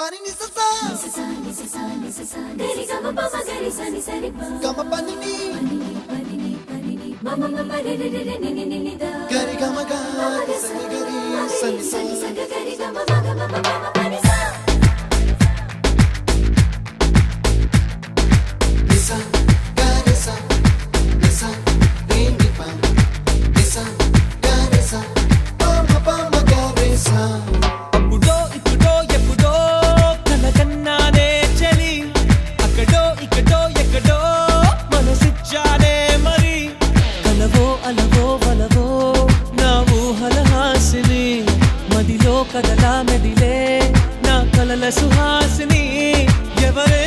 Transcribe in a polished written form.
pani ni sa sa gari ga ma pa ma gari sa ni sa ri pa ga ma pani ni ma ma ma re re re ni ni ni da gari ga ma ga sa ni gari sa ni sa gari ga ma ga ma ma ma pani sa ni sa gari sa ni sa re ni pa ni sa gari sa pa ma gari sa కదలా మెదిలే నా కలల సుహాసిని ఎవరే